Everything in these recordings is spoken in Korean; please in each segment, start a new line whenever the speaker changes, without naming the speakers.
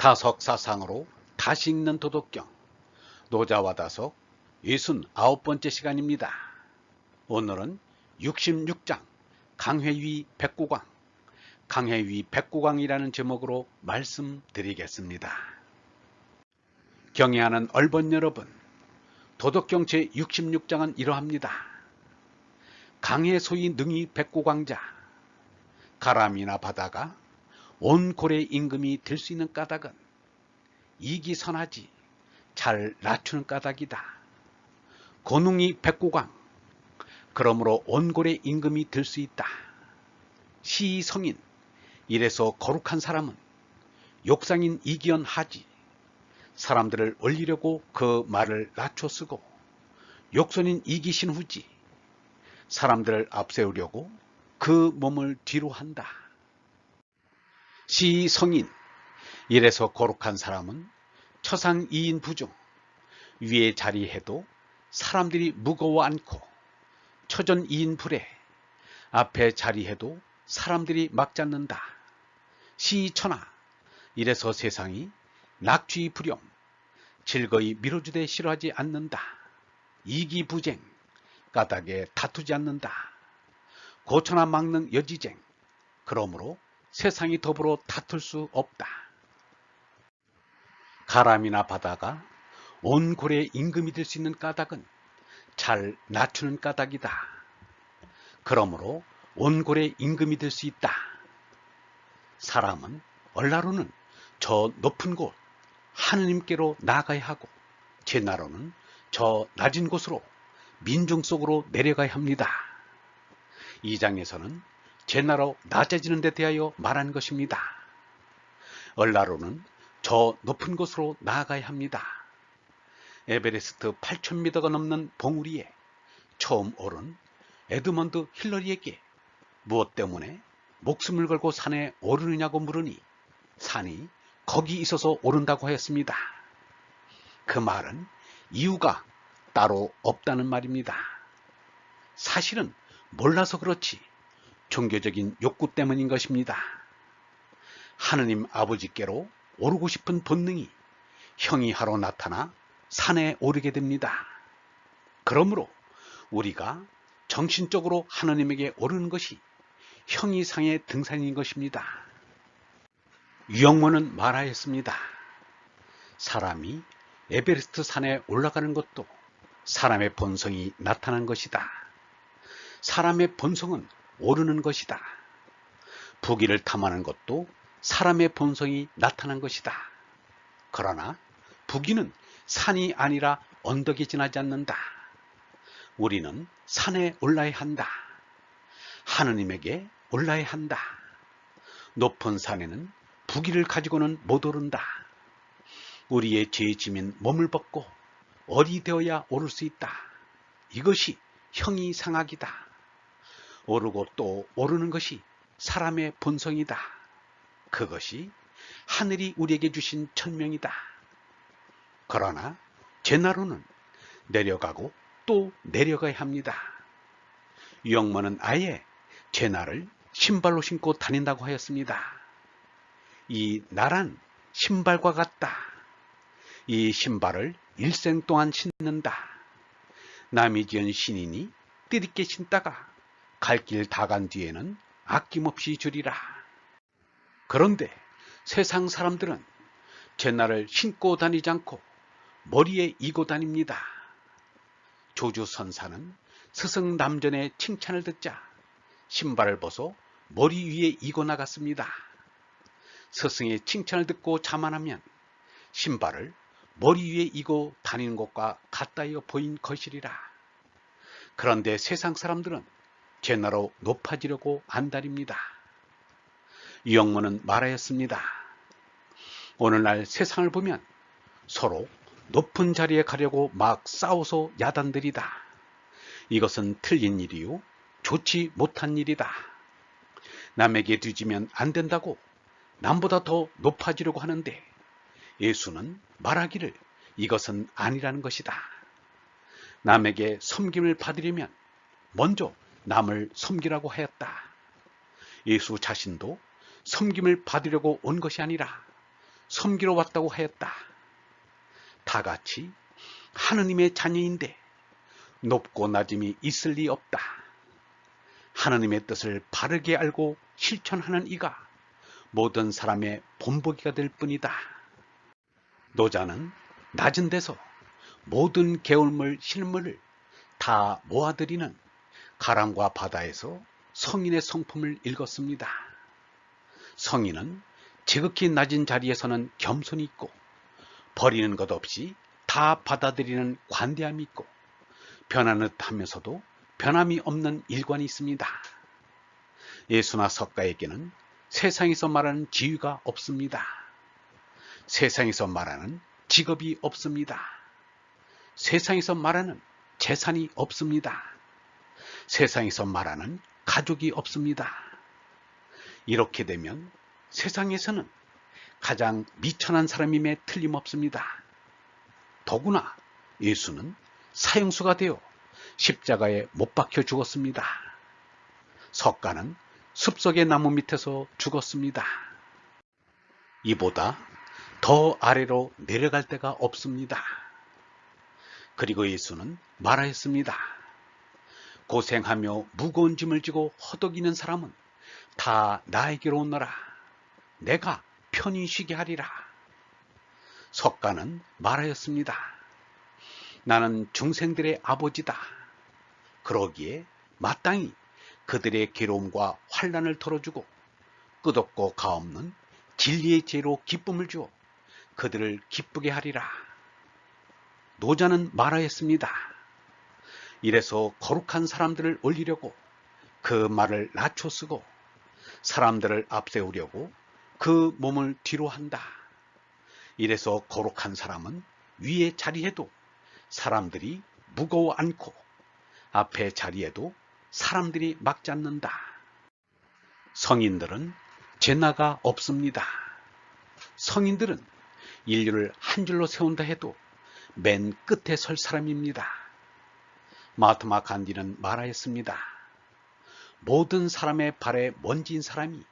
다석사상으로 다시 읽는 도덕경 노자와 다석 69번째 시간입니다. 오늘은 66장 강회위 백고강 강회위 백고강이라는 제목으로 말씀드리겠습니다. 경애하는 얼번 여러분, 도덕경 제66장은 이러합니다. 강해 소위 능히 백고강자, 가람이나 바다가 온 고래 임금이 될 수 있는 까닭은 이기 선하지 잘 낮추는 까닭이다. 고능이 백고강, 그러므로 온 고래 임금이 될 수 있다. 시성인, 이래서 거룩한 사람은 욕상인 이기연하지, 사람들을 올리려고 그 말을 낮춰 쓰고, 욕손인 이기신후지, 사람들을 앞세우려고 그 몸을 뒤로 한다. 시성인, 이래서 거룩한 사람은 처상이인 부중, 위에 자리해도 사람들이 무거워 않고, 처전이인 불에 앞에 자리해도 사람들이 막 잡는다. 시천하, 이래서 세상이 낙취불염, 즐거이 밀어주되 싫어하지 않는다. 이기부쟁, 까닭에 다투지 않는다. 고천하 막능 여지쟁, 그러므로 세상이 더불어 다툴 수 없다. 가람이나 바다가 온 고래 임금이 될 수 있는 까닭은 잘 낮추는 까닭이다. 그러므로 온 고래 임금이 될 수 있다. 사람은 얼라로는 저 높은 곳 하느님께로 나아가야 하고, 제나로는 저 낮은 곳으로 민중 속으로 내려가야 합니다. 이 장에서는 제나로 낮아지는 데 대하여 말한 것입니다. 얼라로는 저 높은 곳으로 나아가야 합니다. 에베레스트 8,000m가 넘는 봉우리에 처음 오른 에드먼드 힐러리에게 무엇 때문에 목숨을 걸고 산에 오르느냐고 물으니 산이 거기 있어서 오른다고 하였습니다. 그 말은 이유가 따로 없다는 말입니다. 사실은 몰라서 그렇지 종교적인 욕구 때문인 것입니다. 하느님 아버지께로 오르고 싶은 본능이 형이하러 나타나 산에 오르게 됩니다. 그러므로 우리가 정신적으로 하느님에게 오르는 것이 형이상의 등산인 것입니다. 유영모는 말하였습니다. 사람이 에베레스트 산에 올라가는 것도 사람의 본성이 나타난 것이다. 사람의 본성은 오르는 것이다. 부귀를 탐하는 것도 사람의 본성이 나타난 것이다. 그러나 부귀는 산이 아니라 언덕에 지나지 않는다. 우리는 산에 올라야 한다. 하느님에게 올라야 한다. 높은 산에는 부귀를 가지고는 못 오른다. 우리의 죄의 짐인 몸을 벗고 어리 되어야 오를 수 있다. 이것이 형이 상학이다. 오르고 또 오르는 것이 사람의 본성이다. 그것이 하늘이 우리에게 주신 천명이다. 그러나 제나로는 내려가고 또 내려가야 합니다. 유영모는 아예 제나를 신발로 신고 다닌다고 하였습니다. 이 나란 신발과 같다. 이 신발을 일생 동안 신는다. 남이 지은 신이니 띠있게 신다가 갈 길 다 간 뒤에는 아낌없이 주리라. 그런데 세상 사람들은 제나를 신고 다니지 않고 머리에 이고 다닙니다. 조주선사는 스승 남전의 칭찬을 듣자 신발을 벗어 머리 위에 이고 나갔습니다. 스승의 칭찬을 듣고 자만하면 신발을 머리 위에 이고 다니는 것과 같다여 보인 것이리라. 그런데 세상 사람들은 제나로 높아지려고 안달입니다. 유영모는 말하였습니다. 오늘날 세상을 보면 서로 높은 자리에 가려고 막 싸워서 야단들이다. 이것은 틀린 일이요 좋지 못한 일이다. 남에게 뒤지면 안 된다고 남보다 더 높아지려고 하는데 예수는 말하기를 이것은 아니라는 것이다. 남에게 섬김을 받으려면 먼저 남을 섬기라고 하였다. 예수 자신도 섬김을 받으려고 온 것이 아니라 섬기러 왔다고 하였다. 다 같이 하느님의 자녀인데 높고 낮음이 있을 리 없다. 하느님의 뜻을 바르게 알고 실천하는 이가 모든 사람의 본보기가 될 뿐이다. 노자는 낮은 데서 모든 개울물 실물을 다 모아들이는 가랑과 바다에서 성인의 성품을 읽었습니다. 성인은 지극히 낮은 자리에서는 겸손이 있고 버리는 것 없이 다 받아들이는 관대함이 있고 변하는 듯 하면서도 변함이 없는 일관이 있습니다. 예수나 석가에게는 세상에서 말하는 지위가 없습니다. 세상에서 말하는 직업이 없습니다. 세상에서 말하는 재산이 없습니다. 세상에서 말하는 가족이 없습니다. 이렇게 되면 세상에서는 가장 미천한 사람임에 틀림없습니다. 더구나 예수는 사형수가 되어 십자가에 못 박혀 죽었습니다. 석가는 숲속의 나무 밑에서 죽었습니다. 이보다 더 아래로 내려갈 데가 없습니다. 그리고 예수는 말하였습니다. 고생하며 무거운 짐을 지고 허덕이는 사람은 다 나에게로 오너라. 내가 편히 쉬게 하리라. 석가는 말하였습니다. 나는 중생들의 아버지다. 그러기에 마땅히 그들의 괴로움과 환난을 덜어주고 끝없고 가없는 진리의 지혜로 기쁨을 주어 그들을 기쁘게 하리라. 노자는 말하였습니다. 이래서 거룩한 사람들을 올리려고 그 말을 낮춰 쓰고 사람들을 앞세우려고 그 몸을 뒤로 한다. 이래서 거룩한 사람은 위에 자리해도 사람들이 무거워 않고 앞에 자리에도 사람들이 막지 않는다. 성인들은 죄나가 없습니다. 성인들은 인류를 한 줄로 세운다 해도 맨 끝에 설 사람입니다. 마하트마 간디는 말하였습니다. 모든 사람의 발에 먼지인 사람이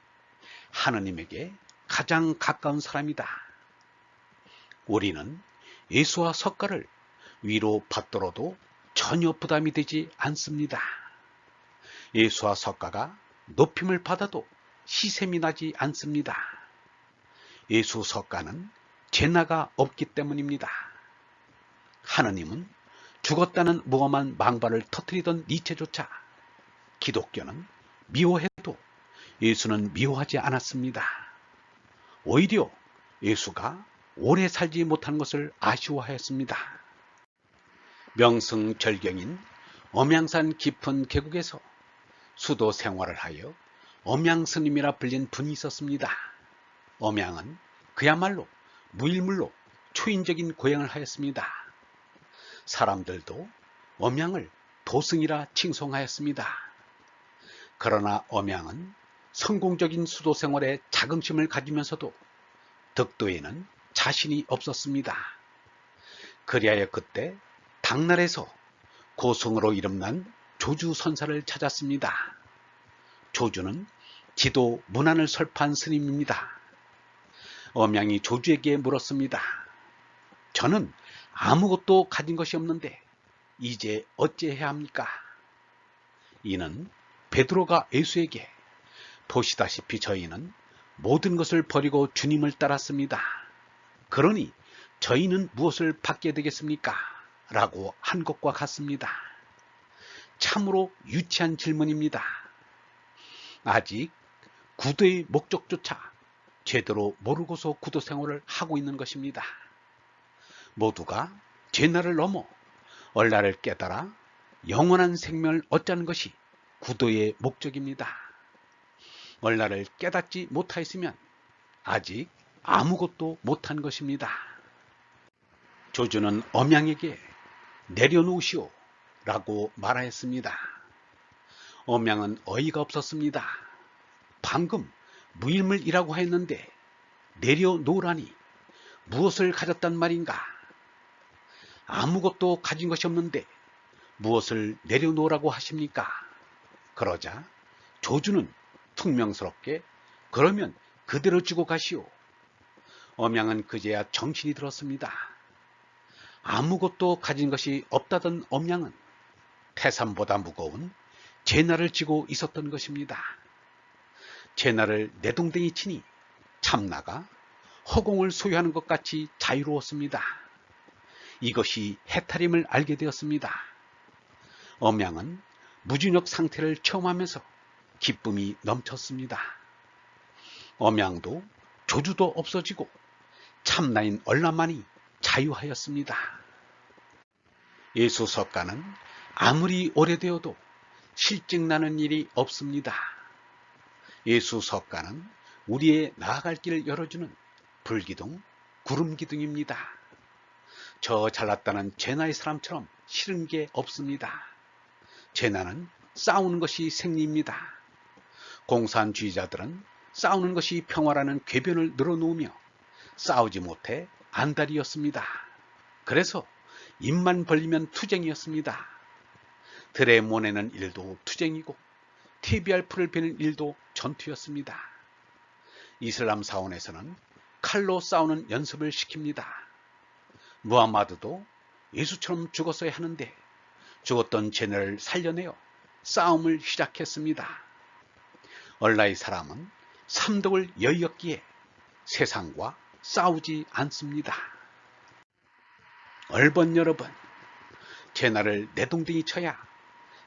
하느님에게 가장 가까운 사람이다. 우리는 예수와 석가를 위로 받들어도 전혀 부담이 되지 않습니다. 예수와 석가가 높임을 받아도 시샘이 나지 않습니다. 예수 석가는 죄나가 없기 때문입니다. 하느님은 죽었다는 무엄한 망발을 터뜨리던 니체조차 기독교는 미워해도 예수는 미워하지 않았습니다. 오히려 예수가 오래 살지 못한 것을 아쉬워하였습니다. 명승절경인 엄양산 깊은 계곡에서 수도 생활을 하여 엄양스님이라 불린 분이 있었습니다. 엄양은 그야말로 무일물로 초인적인 고행을 하였습니다. 사람들도 엄양을 도승이라 칭송하였습니다. 그러나 엄양은 성공적인 수도 생활에 자긍심을 가지면서도 덕도에는 자신이 없었습니다. 그리하여 그때 당나라에서 고승으로 이름난 조주 선사를 찾았습니다. 조주는 지도 문안을 설파한 스님입니다. 엄양이 조주에게 물었습니다. 저는 아무것도 가진 것이 없는데 이제 어찌해야 합니까? 이는 베드로가 예수에게 보시다시피 저희는 모든 것을 버리고 주님을 따랐습니다. 그러니 저희는 무엇을 받게 되겠습니까? 라고 한 것과 같습니다. 참으로 유치한 질문입니다. 아직 구도의 목적조차 제대로 모르고서 구도 생활을 하고 있는 것입니다. 모두가 죄나를 넘어 얼라를 깨달아 영원한 생명을 얻자는 것이 구도의 목적입니다. 얼라를 깨닫지 못하였으면 아직 아무것도 못한 것입니다. 조주는 엄양에게 내려놓으시오 라고 말하였습니다. 엄양은 어이가 없었습니다. 방금 무일물이라고 하였는데 내려놓으라니 무엇을 가졌단 말인가? 아무것도 가진 것이 없는데 무엇을 내려놓으라고 하십니까? 그러자 조주는 퉁명스럽게 그러면 그대로 주고 가시오. 엄양은 그제야 정신이 들었습니다. 아무것도 가진 것이 없다던 엄양은 태산보다 무거운 제나를 쥐고 있었던 것입니다. 제나를 내동댕이 치니 참나가 허공을 소유하는 것 같이 자유로웠습니다. 이것이 해탈임을 알게 되었습니다. 엄양은 무중력 상태를 체험하면서 기쁨이 넘쳤습니다. 엄양도 조주도 없어지고 참나인 얼라만이 자유하였습니다. 예수 석가는 아무리 오래되어도 실증나는 일이 없습니다. 예수 석가는 우리의 나아갈 길을 열어주는 불기둥, 구름기둥입니다. 저 잘났다는 제나의 사람처럼 싫은 게 없습니다. 제나는 싸우는 것이 생리입니다. 공산주의자들은 싸우는 것이 평화라는 궤변을 늘어놓으며 싸우지 못해 안달이었습니다. 그래서 입만 벌리면 투쟁이었습니다. 들에 모내는 일도 투쟁이고 TBR 풀을 베는 일도 전투였습니다. 이슬람 사원에서는 칼로 싸우는 연습을 시킵니다. 무함마드도 예수처럼 죽었어야 하는데 죽었던 제나를 살려내어 싸움을 시작했습니다. 얼라의 사람은 삼독을 여의었기에 세상과 싸우지 않습니다. 얼번 여러분, 제나를 내동댕이 쳐야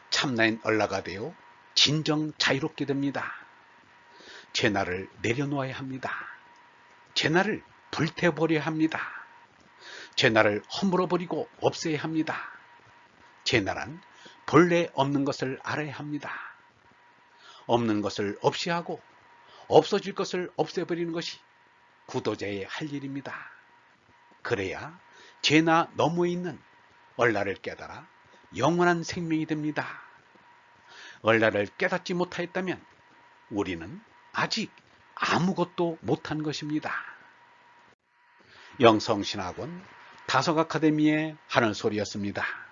참나인 얼라가 되어 진정 자유롭게 됩니다. 제나를 내려놓아야 합니다. 제나를 불태워버려야 합니다. 제나를 허물어버리고 없애야 합니다. 제나란 본래 없는 것을 알아야 합니다. 없는 것을 없이 하고 없어질 것을 없애버리는 것이 구도자의 할 일입니다. 그래야 제나 너머에 있는 얼라를 깨달아 영원한 생명이 됩니다. 얼라를 깨닫지 못하였다면 우리는 아직 아무것도 못한 것입니다. 영성신학원 다석아카데미의 하늘소리였습니다.